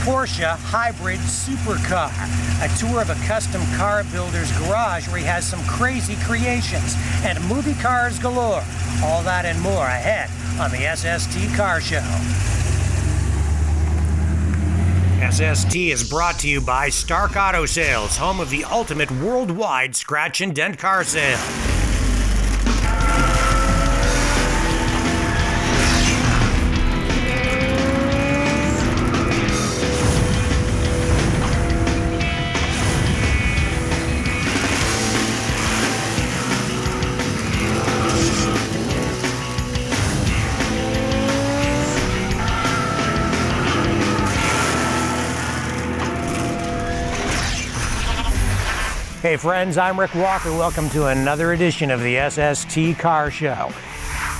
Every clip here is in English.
Porsche hybrid supercar, a tour of a custom car builder's garage where he has some crazy creations, and movie cars galore. All that and more ahead on the SST Car Show. SST is brought to you by Stark Auto Sales, home of the ultimate worldwide scratch and dent car sale. Hey friends, I'm Rick Walker. Welcome to another edition of the SST Car Show.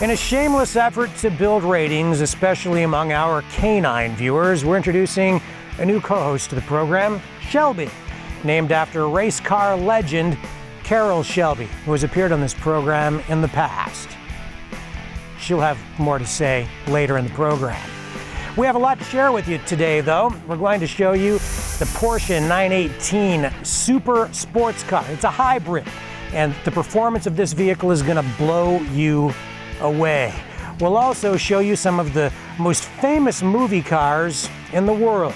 In a shameless effort to build ratings, especially among our canine viewers, we're introducing a new co-host to the program, Shelby, named after race car legend Carroll Shelby, who has appeared on this program in the past. She'll have more to say later in the program. We have a lot to share with you today, though. We're going to show you the Porsche 918 Super Sports Car. It's a hybrid, and the performance of this vehicle is going to blow you away. We'll also show you some of the most famous movie cars in the world.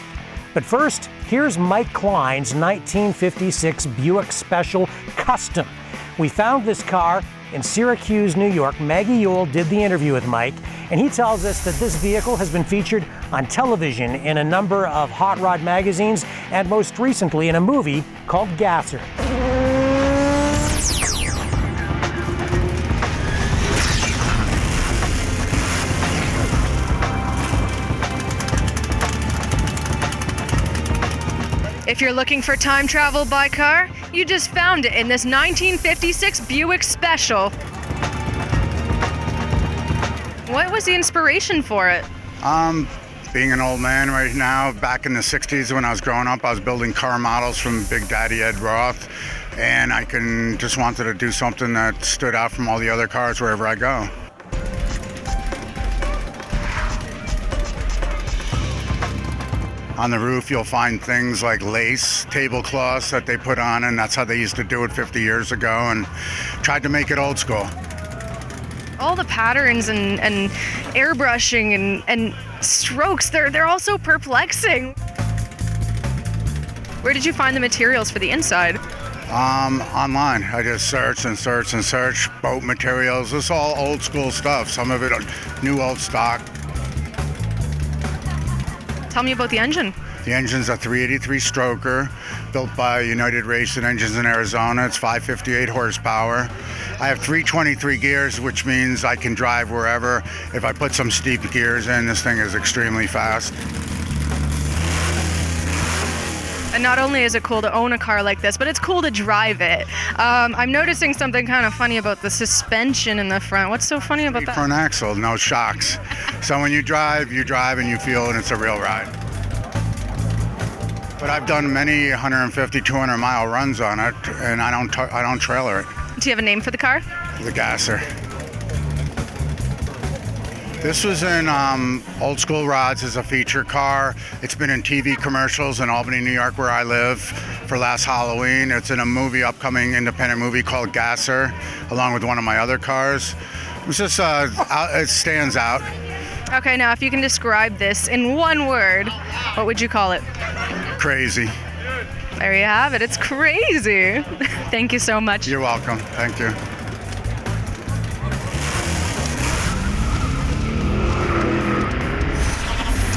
But first, here's Mike Klein's 1956 Buick Special Custom. We found this car in Syracuse, New York. Maggie Yule did the interview with Mike, and he tells us that this vehicle has been featured on television in a number of hot rod magazines, and most recently in a movie called Gasser. If you're looking for time travel by car, you just found it in this 1956 Buick Special. What was the inspiration for it? Being an old man right now, back in the 60s when I was growing up, I was building car models from Big Daddy Ed Roth, and I just wanted to do something that stood out from all the other cars wherever I go. On the roof, you'll find things like lace tablecloths that they put on, and that's how they used to do it 50 years ago, and tried to make it old school. All the patterns and airbrushing and strokes, they're all so perplexing. Where did you find the materials for the inside? Online. I just searched and searched and searched. Boat materials. It's all old school stuff. Some of it new old stock. Tell me about the engine. The engine's a 383 stroker, built by United Racing Engines in Arizona. It's 558 horsepower. I have 323 gears, which means I can drive wherever. If I put some steep gears in, this thing is extremely fast. And not only is it cool to own a car like this, but it's cool to drive it. I'm noticing something kind of funny about the suspension in the front. What's so funny about that? Front axle, no shocks. So when you drive and you feel it, it's a real ride. But I've done many 150, 200 mile runs on it, and I don't trailer it. Do you have a name for the car? The Gasser. This was in Old School Rods as a feature car. It's been in TV commercials in Albany, New York, where I live, for last Halloween. It's in a upcoming independent movie called Gasser, along with one of my other cars. It's just, it stands out. Okay, now if you can describe this in one word, what would you call it? Crazy. There you have it. It's crazy. Thank you so much. You're welcome. Thank you.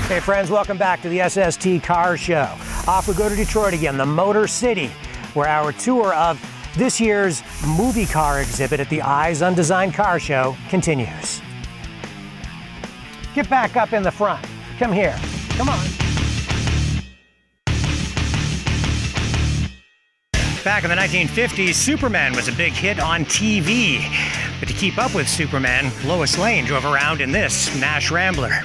Hey friends, welcome back to the SST Car Show. Off we go to Detroit again, the Motor City, where our tour of this year's movie car exhibit at the Eyes on Design Car Show continues. Get back up in the front. Come here. Come on. Back in the 1950s, Superman was a big hit on TV. But to keep up with Superman, Lois Lane drove around in this Nash Rambler.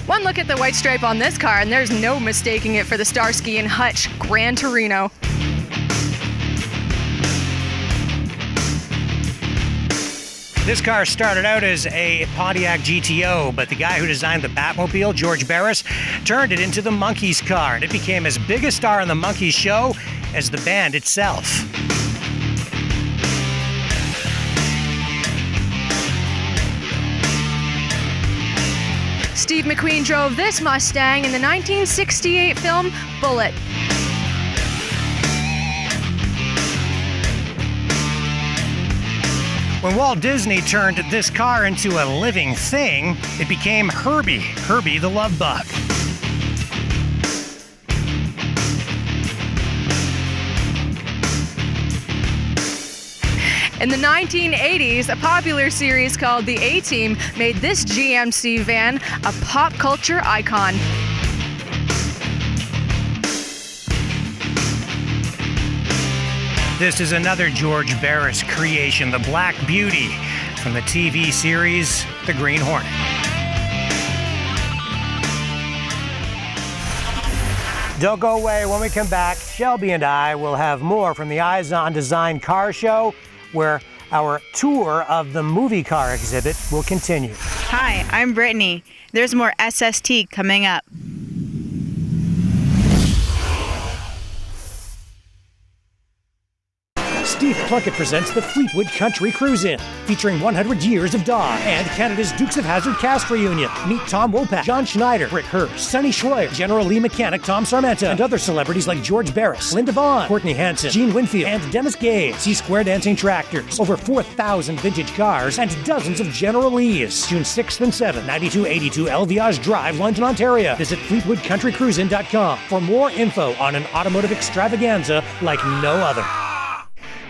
One look at the white stripe on this car, and there's no mistaking it for the Starsky and Hutch Gran Torino. This car started out as a Pontiac GTO, but the guy who designed the Batmobile, George Barris, turned it into the Monkees car, and it became as big a star on the Monkees show as the band itself. Steve McQueen drove this Mustang in the 1968 film Bullitt. When Walt Disney turned this car into a living thing, it became Herbie the Love Bug. In the 1980s, a popular series called The A-Team made this GMC van a pop culture icon. This is another George Barris creation, the Black Beauty, from the TV series The Green Hornet. Don't go away. When we come back, Shelby and I will have more from the Eyes on Design Car Show, where our tour of the movie car exhibit will continue. Hi, I'm Brittany. There's more SST coming up. Steve Plunkett presents the Fleetwood Country Cruise-In, featuring 100 years of Dodge and Canada's Dukes of Hazzard cast reunion. Meet Tom Wopat, John Schneider, Rick Hurst, Sonny Schroyer, General Lee mechanic Tom Sarmenta, and other celebrities like George Barris, Linda Vaughn, Courtney Hanson, Gene Winfield, and Dennis Gage. See square dancing tractors, over 4,000 vintage cars, and dozens of General Lees. June 6th and 7th, 9282 Elviage Drive, London, Ontario. Visit FleetwoodCountryCruisin.com for more info on an automotive extravaganza like no other.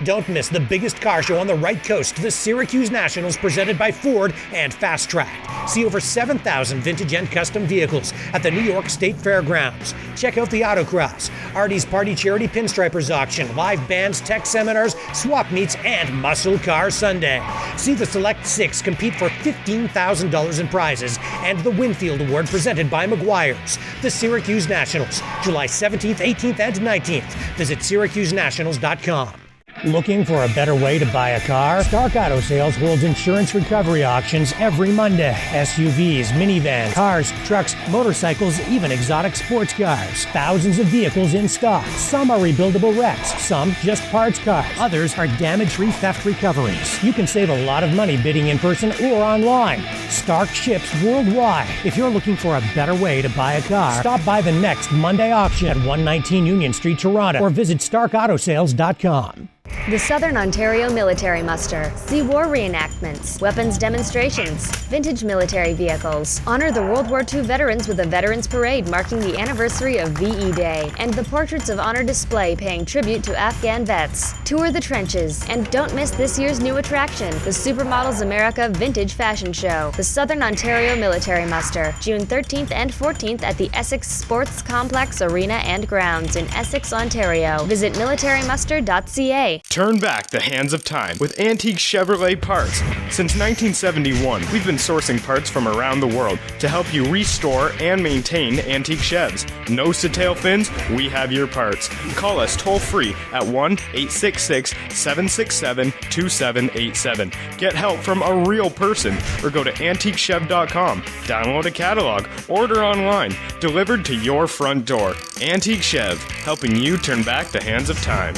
Don't miss the biggest car show on the right coast, the Syracuse Nationals, presented by Ford and Fast Track. See over 7,000 vintage and custom vehicles at the New York State Fairgrounds. Check out the Autocross, Artie's Party Charity Pinstripers Auction, live bands, tech seminars, swap meets, and Muscle Car Sunday. See the Select Six compete for $15,000 in prizes and the Winfield Award presented by Meguiar's. The Syracuse Nationals, July 17th, 18th, and 19th. Visit SyracuseNationals.com. Looking for a better way to buy a car? Stark Auto Sales holds insurance recovery auctions every Monday. SUVs, minivans, cars, trucks, motorcycles, even exotic sports cars. Thousands of vehicles in stock. Some are rebuildable wrecks, some just parts cars. Others are damage-free theft recoveries. You can save a lot of money bidding in person or online. Stark ships worldwide. If you're looking for a better way to buy a car, stop by the next Monday auction at 119 Union Street, Toronto, or visit StarkAutoSales.com. The Southern Ontario Military Muster. See war reenactments, weapons demonstrations, vintage military vehicles. Honor the World War II veterans with a Veterans Parade marking the anniversary of VE Day, and the Portraits of Honor display paying tribute to Afghan vets. Tour the trenches, and don't miss this year's new attraction, the Supermodels America Vintage Fashion Show. The Southern Ontario Military Muster, June 13th and 14th at the Essex Sports Complex Arena and Grounds in Essex, Ontario. Visit militarymuster.ca. Turn back the hands of time with antique Chevrolet parts. Since 1971, we've been sourcing parts from around the world to help you restore and maintain antique Chevs. Nose to tail fins, we have your parts. Call us toll free at 1-866-767-2787. Get help from a real person or go to antiquechev.com. Download a catalog, order online, delivered to your front door. Antique Chev, helping you turn back the hands of time.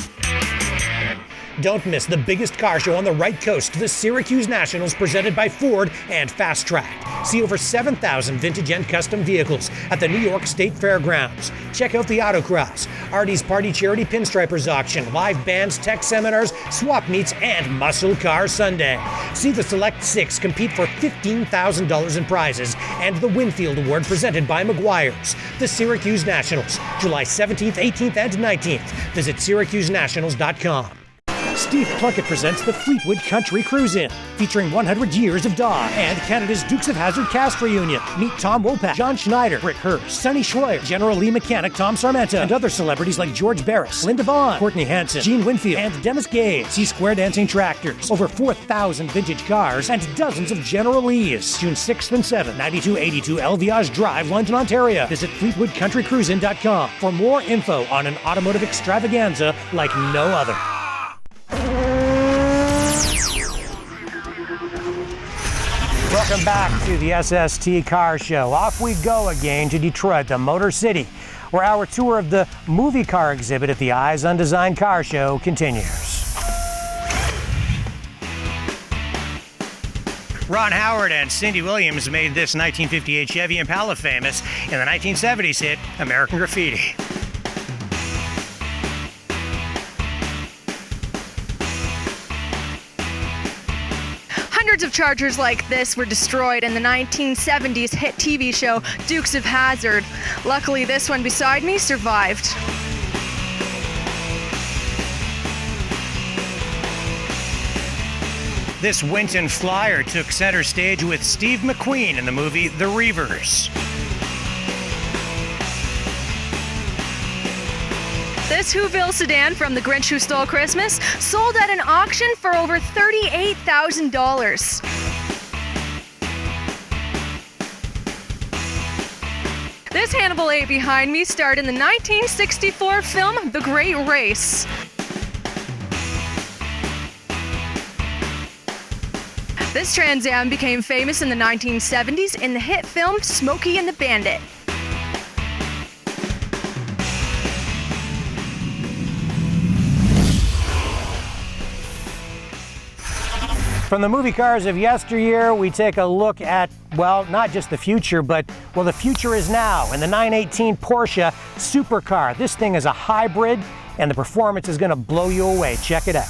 Don't miss the biggest car show on the right coast, the Syracuse Nationals, presented by Ford and Fast Track. See over 7,000 vintage and custom vehicles at the New York State Fairgrounds. Check out the Autocross, Artie's Party Charity Pinstripers Auction, live bands, tech seminars, swap meets, and Muscle Car Sunday. See the Select Six compete for $15,000 in prizes and the Winfield Award presented by Meguiar's. The Syracuse Nationals, July 17th, 18th, and 19th. Visit SyracuseNationals.com. Steve Plunkett presents the Fleetwood Country Cruise-In, featuring 100 years of Dodge and Canada's Dukes of Hazzard cast reunion. Meet Tom Wopat, John Schneider, Rick Hurst, Sonny Schroyer, General Lee mechanic Tom Sarmenta, and other celebrities like George Barris, Linda Vaughn, Courtney Hanson, Gene Winfield, and Dennis Gage. See square dancing tractors, over 4,000 vintage cars, and dozens of General Lees. June 6th and 7th, 9282 Elviage Drive, London, Ontario. Visit FleetwoodCountryCruisin.com for more info on an automotive extravaganza like no other. Welcome back to the SST Car Show. Off we go again to Detroit, the Motor City, where our tour of the movie car exhibit at the Eyes on Design Car Show continues. Ron Howard and Cindy Williams made this 1958 Chevy Impala famous in the 1970s hit American Graffiti. Hundreds of Chargers like this were destroyed in the 1970s hit TV show Dukes of Hazzard. Luckily, this one beside me survived. This Winton Flyer took center stage with Steve McQueen in the movie The Reavers. This Whoville sedan from The Grinch Who Stole Christmas sold at an auction for over $38,000. This Hannibal 8 behind me starred in the 1964 film The Great Race. This Trans Am became famous in the 1970s in the hit film Smokey and the Bandit. From the movie cars of yesteryear, we take a look at, well, not just the future, but, well, the future is now in the 918 Porsche supercar. This thing is a hybrid, and the performance is going to blow you away. Check it out.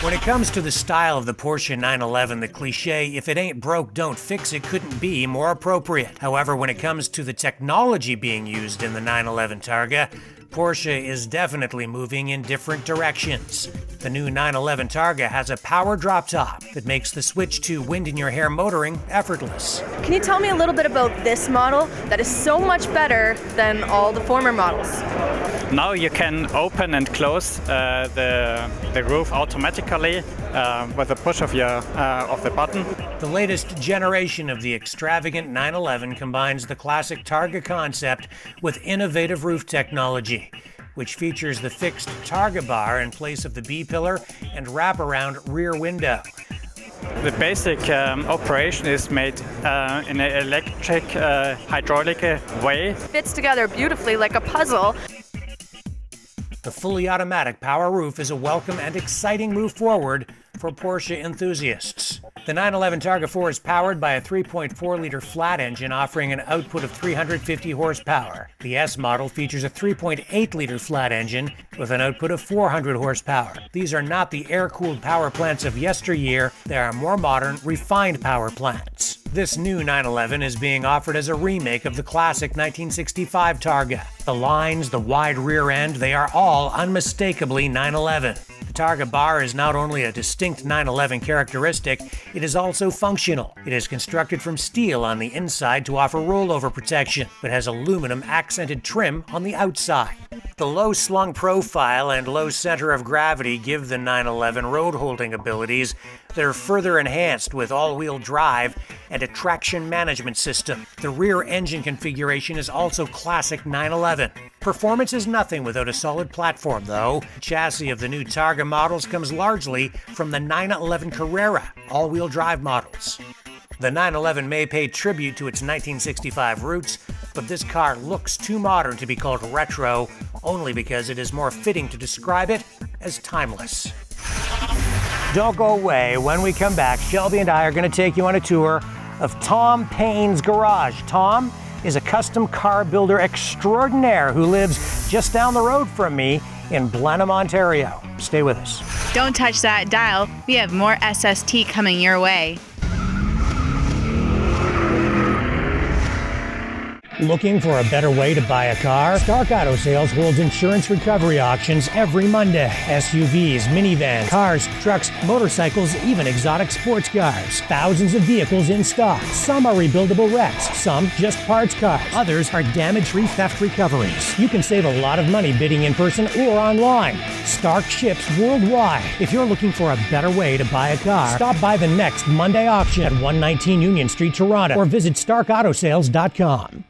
When it comes to the style of the Porsche 911, the cliche, if it ain't broke, don't fix it, couldn't be more appropriate. However, when it comes to the technology being used in the 911 Targa, Porsche is definitely moving in different directions. The new 911 Targa has a power drop top that makes the switch to wind-in-your-hair motoring effortless. Can you tell me a little bit about this model that is so much better than all the former models? Now you can open and close the roof automatically with the push of the button. The latest generation of the extravagant 911 combines the classic Targa concept with innovative roof technology, which features the fixed Targa bar in place of the B-pillar and wraparound rear window. The basic operation is made in an electric hydraulic way. Fits together beautifully like a puzzle. The fully automatic power roof is a welcome and exciting move forward for Porsche enthusiasts. The 911 Targa 4 is powered by a 3.4-liter flat engine offering an output of 350 horsepower. The S model features a 3.8-liter flat engine with an output of 400 horsepower. These are not the air-cooled power plants of yesteryear. They are more modern, refined power plants. This new 911 is being offered as a remake of the classic 1965 Targa. The lines, the wide rear end, they are all unmistakably 911. The Targa bar is not only a distinct 911 characteristic, it is also functional. It is constructed from steel on the inside to offer rollover protection, but has aluminum accented trim on the outside. The low slung profile and low center of gravity give the 911 road holding abilities that are further enhanced with all-wheel drive and a traction management system. The rear engine configuration is also classic 911. Performance is nothing without a solid platform, though. The chassis of the new Targa models comes largely from the 911 Carrera all-wheel drive models. The 911 may pay tribute to its 1965 roots, but this car looks too modern to be called retro, only because it is more fitting to describe it as timeless. Don't go away. When we come back, Shelby and I are going to take you on a tour of Tom Payne's garage. Tom is a custom car builder extraordinaire who lives just down the road from me in Blenheim, Ontario. Stay with us. Don't touch that dial. We have more SST coming your way. Looking for a better way to buy a car? Stark Auto Sales holds insurance recovery auctions every Monday. SUVs, minivans, cars, trucks, motorcycles, even exotic sports cars. Thousands of vehicles in stock. Some are rebuildable wrecks, some just parts cars. Others are damage-free theft recoveries. You can save a lot of money bidding in person or online. Stark ships worldwide. If you're looking for a better way to buy a car, stop by the next Monday auction at 119 Union Street, Toronto, or visit starkautosales.com.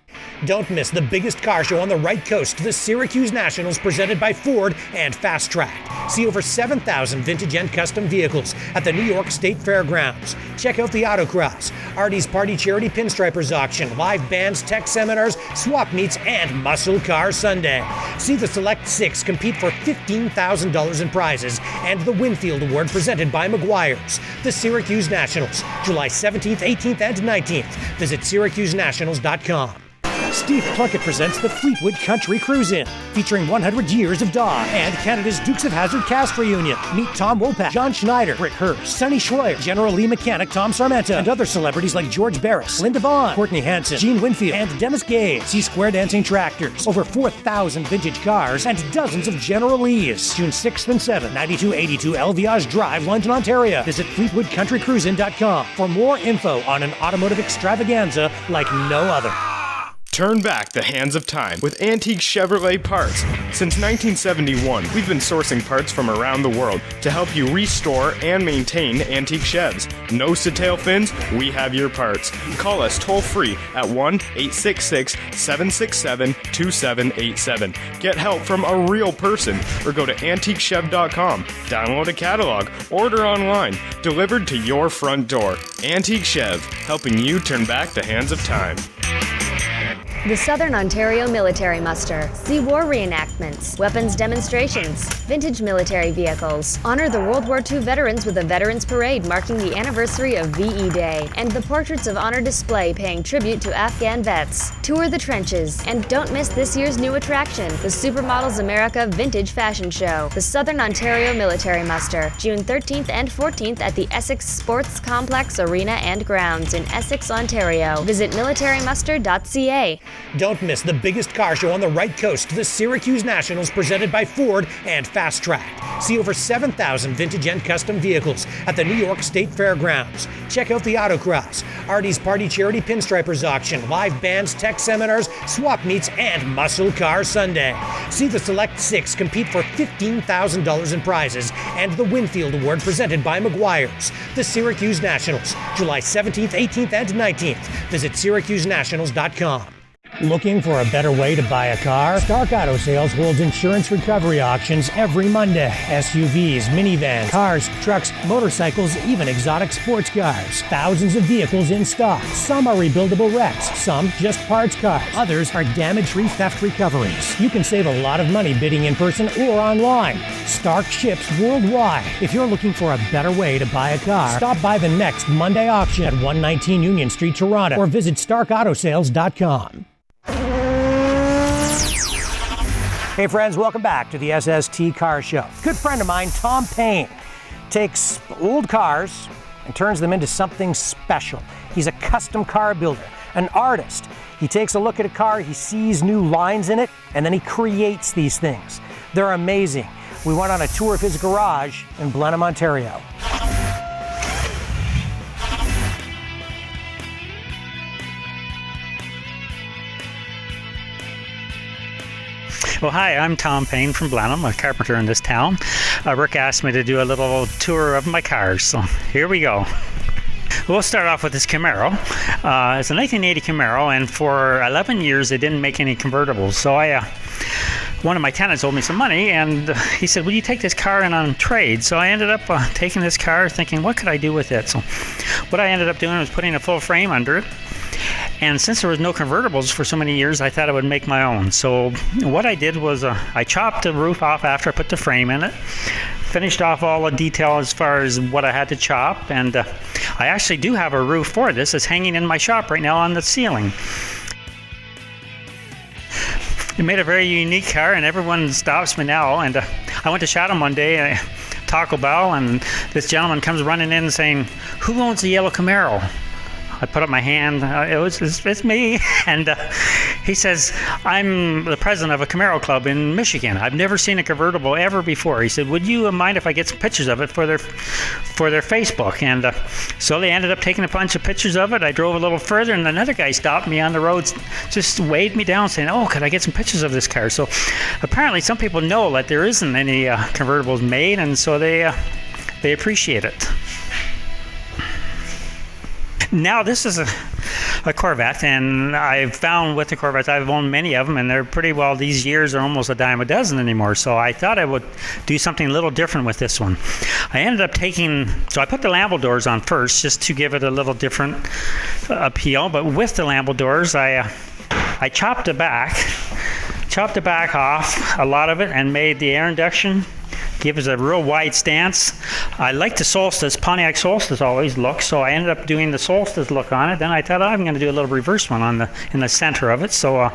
Don't miss the biggest car show on the right coast, the Syracuse Nationals, presented by Ford and Fast Track. See over 7,000 vintage and custom vehicles at the New York State Fairgrounds. Check out the autocross, Artie's Party Charity Pinstripers Auction, live bands, tech seminars, swap meets, and Muscle Car Sunday. See the Select 6 compete for $15,000 in prizes and the Winfield Award presented by Meguiar's. The Syracuse Nationals, July 17th, 18th, and 19th. Visit SyracuseNationals.com. Steve Plunkett presents the Fleetwood Country Cruise-In, featuring 100 years of Dawn and Canada's Dukes of Hazzard cast reunion. Meet Tom Wopat, John Schneider, Rick Hurst, Sonny Schroyer, General Lee mechanic Tom Sarmenta, and other celebrities like George Barris, Linda Vaughn, Courtney Hanson, Gene Winfield, and Dennis Gay. See Square Dancing Tractors, over 4,000 vintage cars, and dozens of General Lees. June 6th and 7th, 9282 Elviage Drive, London, Ontario. Visit FleetwoodCountryCruisin.com for more info on an automotive extravaganza like no other. Turn back the hands of time with antique Chevrolet parts. Since 1971, we've been sourcing parts from around the world to help you restore and maintain antique Chevs. Nose to tail fins, we have your parts. Call us toll free at 1-866-767-2787. Get help from a real person or go to antiquechev.com. Download a catalog, order online, delivered to your front door. Antique Chev, helping you turn back the hands of time. The Southern Ontario Military Muster. See war reenactments, weapons demonstrations, vintage military vehicles. Honor the World War II veterans with a Veterans Parade marking the anniversary of VE Day, and the Portraits of Honor display paying tribute to Afghan vets. Tour the trenches, and don't miss this year's new attraction, the Supermodels America Vintage Fashion Show. The Southern Ontario Military Muster, June 13th and 14th at the Essex Sports Complex Arena and Grounds in Essex, Ontario. Visit militarymuster.ca. Don't miss the biggest car show on the right coast, the Syracuse Nationals, presented by Ford and Fast Track. See over 7,000 vintage and custom vehicles at the New York State Fairgrounds. Check out the autocross, Artie's Party Charity Pinstripers Auction, live bands, tech seminars, swap meets, and Muscle Car Sunday. See the Select 6 compete for $15,000 in prizes and the Winfield Award presented by Meguiar's. The Syracuse Nationals, July 17th, 18th, and 19th. Visit SyracuseNationals.com. Looking for a better way to buy a car? Stark Auto Sales holds insurance recovery auctions every Monday. SUVs, minivans, cars, trucks, motorcycles, even exotic sports cars. Thousands of vehicles in stock. Some are rebuildable wrecks, some just parts cars. Others are damage-free theft recoveries. You can save a lot of money bidding in person or online. Stark ships worldwide. If you're looking for a better way to buy a car, stop by the next Monday auction at 119 Union Street, Toronto, or visit StarkAutoSales.com. Hey friends, welcome back to the SST Car Show. Good friend of mine, Tom Payne, takes old cars and turns them into something special. He's a custom car builder, an artist. He takes a look at a car, he sees new lines in it, and then he creates these things. They're amazing. We went on a tour of his garage in Blenheim, Ontario. Well, hi, I'm Tom Payne from Blenheim, a carpenter in this town. Rick asked me to do a little tour of my cars, so here we go. We'll start off with this Camaro. It's a 1980 Camaro, and for 11 years they didn't make any convertibles. So one of my tenants owed me some money, and he said, will you take this car in on trade? So I ended up taking this car thinking, what could I do with it? So what I ended up doing was putting a full frame under it. And since there was no convertibles for so many years, I thought I would make my own. So what I did was I chopped the roof off after I put the frame in it, finished off all the detail as far as what I had to chop, and I actually do have a roof for this. It's hanging in my shop right now on the ceiling. It made a very unique car, and everyone stops me now. And I went to Chatham one day, Taco Bell, and this gentleman comes running in saying, who owns the yellow Camaro? I put up my hand, it's me, and he says, I'm the president of a Camaro club in Michigan. I've never seen a convertible ever before. He said, would you mind if I get some pictures of it for their Facebook? And so they ended up taking a bunch of pictures of it. I drove a little further, and another guy stopped me on the road, just waved me down saying, oh, could I get some pictures of this car? So apparently some people know that there isn't any convertibles made, and so they appreciate it. Now this is a Corvette, and I've found with the Corvettes, I've owned many of them, and they're pretty well, these years are almost a dime a dozen anymore, so I thought I would do something a little different with this one. I ended up so I put the Lambo doors on first, just to give it a little different appeal, but with the Lambo doors, I chopped the back off, a lot of it, and made the air induction, give us a real wide stance. I like the Solstice, Pontiac Solstice always look, so I ended up doing the Solstice look on it. Then I thought, I'm going to do a little reverse one in the center of it. So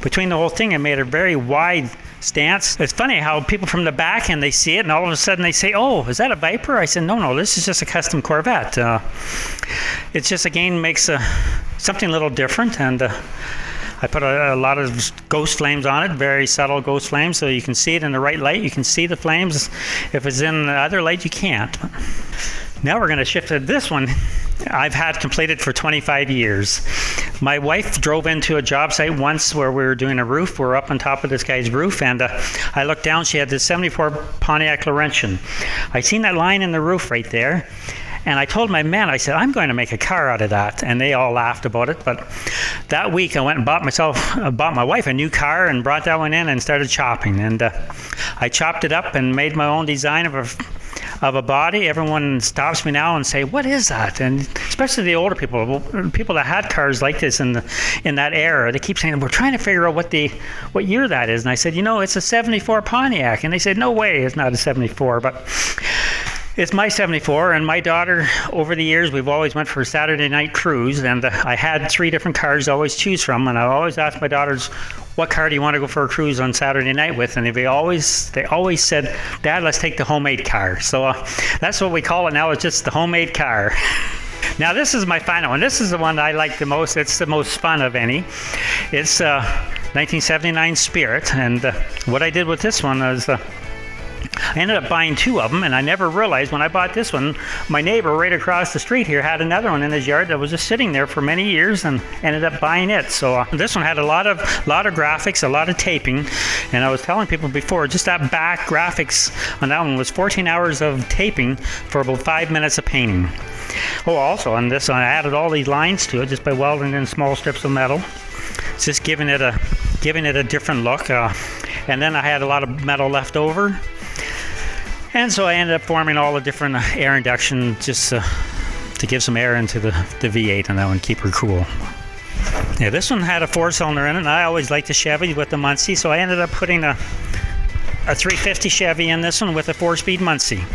between the whole thing, I made a very wide stance. It's funny how people from the back and they see it, and all of a sudden they say, "Oh, is that a Viper?" I said, "No, this is just a custom Corvette." It's just again makes something a little different, and I put a lot of ghost flames on it, very subtle ghost flames, so you can see it in the right light. You can see the flames. If it's in the other light, you can't. Now we're going to shift to this one. I've had completed for 25 years. My wife drove into a job site once where we were doing a roof. We're up on top of this guy's roof, and I looked down. She had this 74 Pontiac Laurentian. I seen that line in the roof right there. And I told my men, I said, I'm going to make a car out of that. And they all laughed about it. But that week I went and bought my wife a new car and brought that one in and started chopping. And I chopped it up and made my own design of a body. Everyone stops me now and say, "What is that?" And especially the older people that had cars like this in that era, they keep saying, "We're trying to figure out what year that is." And I said, "It's a 74 Pontiac." And they said, "No way, it's not a 74. But it's my 74, and my daughter, over the years, we've always went for a Saturday night cruise, and I had 3 different cars to always choose from, and I always asked my daughters, "What car do you want to go for a cruise on Saturday night with?" And they always said, "Dad, let's take the homemade car." So that's what we call it now. It's just the homemade car. Now this is my final one. This is the one I like the most. It's the most fun of any. It's 1979 Spirit, and what I did with this one is I ended up buying 2 of them, and I never realized when I bought this one, my neighbor right across the street here had another one in his yard that was just sitting there for many years, and ended up buying it. So this one had a lot of graphics, a lot of taping, and I was telling people before, just that back graphics on that one was 14 hours of taping for about 5 minutes of painting. Oh, also on this one, I added all these lines to it just by welding in small strips of metal. It's just giving it a different look, and then I had a lot of metal left over. And so I ended up forming all the different air induction just to give some air into the V8 on that one, keep her cool. Yeah, this one had a 4-cylinder in it, and I always liked the Chevy with the Muncie, so I ended up putting a 350 Chevy in this one with a 4-speed Muncie.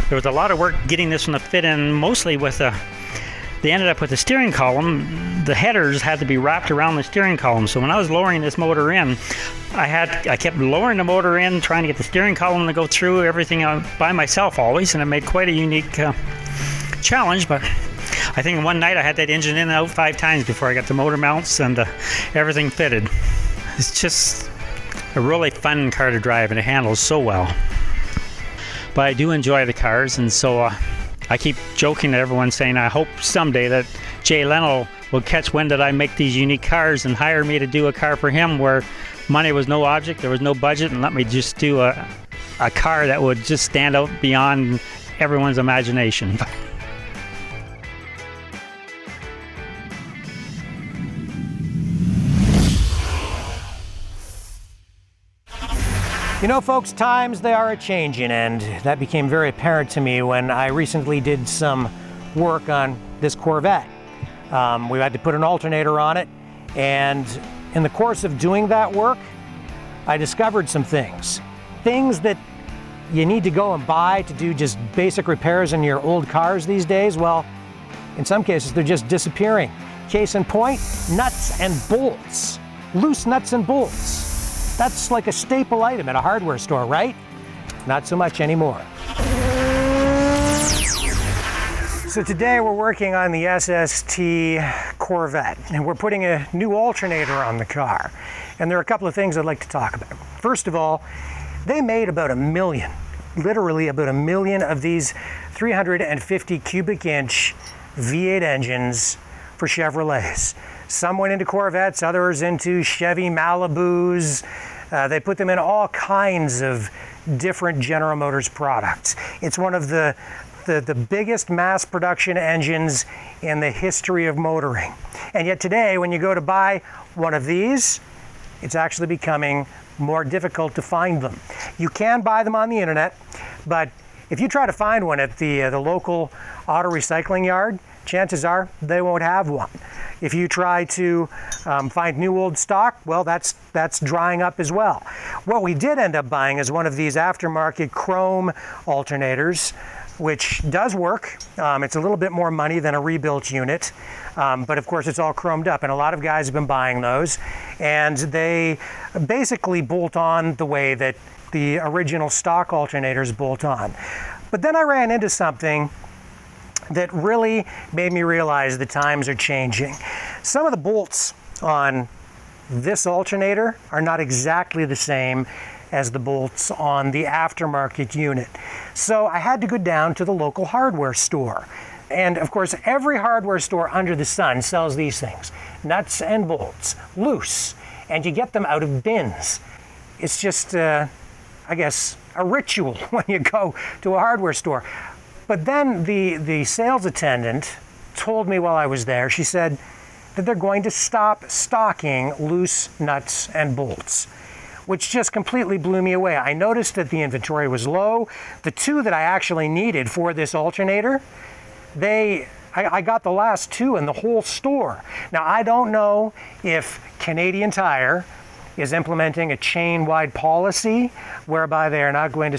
There was a lot of work getting this one to fit in, mostly with they ended up with the steering column. The headers had to be wrapped around the steering column. So when I was lowering this motor in, I kept lowering the motor in, trying to get the steering column to go through everything by myself always, and it made quite a unique challenge. But I think one night I had that engine in and out 5 times before I got the motor mounts and everything fitted. It's just a really fun car to drive, and it handles so well. But I do enjoy the cars, and so I keep joking to everyone, saying I hope someday that Jay Leno will catch wind that I make these unique cars and hire me to do a car for him where money was no object, there was no budget, and let me just do a car that would just stand out beyond everyone's imagination. Folks, times they are a-changing, and that became very apparent to me when I recently did some work on this Corvette. We had to put an alternator on it, and in the course of doing that work, I discovered some things that you need to go and buy to do just basic repairs in your old cars these days. Well, in some cases, they're just disappearing. Case in point, nuts and bolts. Loose nuts and bolts. That's like a staple item at a hardware store, right? Not so much anymore. So today we're working on the SST Corvette, and we're putting a new alternator on the car. And there are a couple of things I'd like to talk about. First of all, they made about 1 million, literally about 1 million of these 350 cubic inch V8 engines for Chevrolets. Some went into Corvettes, others into Chevy Malibus. They put them in all kinds of different General Motors products. It's one of the the biggest mass production engines in the history of motoring. And yet today, when you go to buy one of these, it's actually becoming more difficult to find them. You can buy them on the internet, but if you try to find one at the local auto recycling yard, chances are they won't have one. If you try to find new old stock, well, that's drying up as well. What we did end up buying is one of these aftermarket chrome alternators, which does work. It's a little bit more money than a rebuilt unit, but of course it's all chromed up, and a lot of guys have been buying those, and they basically bolt on the way that the original stock alternators bolt on. But then I ran into something that really made me realize the times are changing. Some of the bolts on this alternator are not exactly the same as the bolts on the aftermarket unit. So I had to go down to the local hardware store. And of course, every hardware store under the sun sells these things, nuts and bolts, loose, and you get them out of bins. It's just, I guess, a ritual when you go to a hardware store. But then the sales attendant told me while I was there, she said that they're going to stop stocking loose nuts and bolts, which just completely blew me away. I noticed that the inventory was low. The two that I actually needed for this alternator, I got the last two in the whole store. Now, I don't know if Canadian Tire is implementing a chain-wide policy whereby they're not going to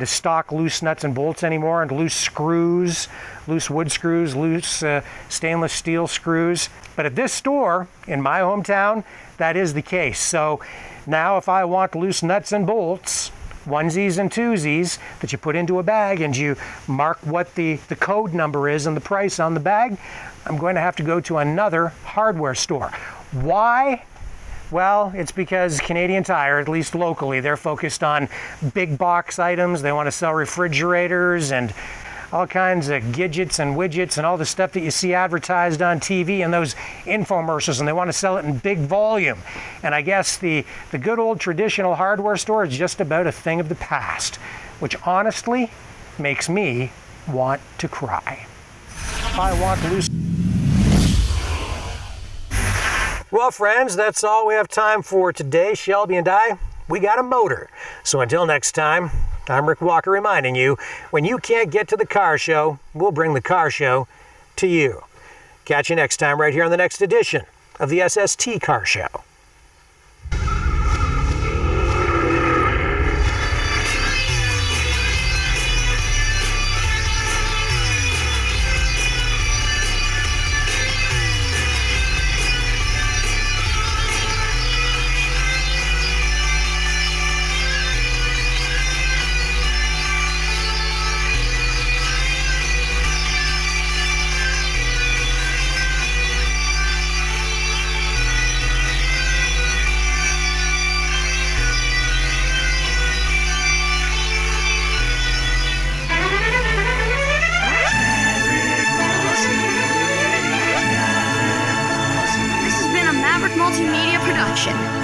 stock loose nuts and bolts anymore, and loose screws, loose wood screws, loose stainless steel screws. But at this store in my hometown, that is the case. So now if I want loose nuts and bolts, onesies and twosies that you put into a bag and you mark what the code number is and the price on the bag, I'm going to have to go to another hardware store. Why? Well, it's because Canadian Tire, at least locally, they're focused on big box items. They want to sell refrigerators and all kinds of gadgets and widgets and all the stuff that you see advertised on TV and those infomercials, and they want to sell it in big volume. And I guess the good old traditional hardware store is just about a thing of the past, which honestly makes me want to cry. I want loose. Well, friends, that's all we have time for today. Shelby and I, we got a motor. So until next time, I'm Rick Walker reminding you, when you can't get to the car show, we'll bring the car show to you. Catch you next time right here on the next edition of the SST Car Show. Multimedia production.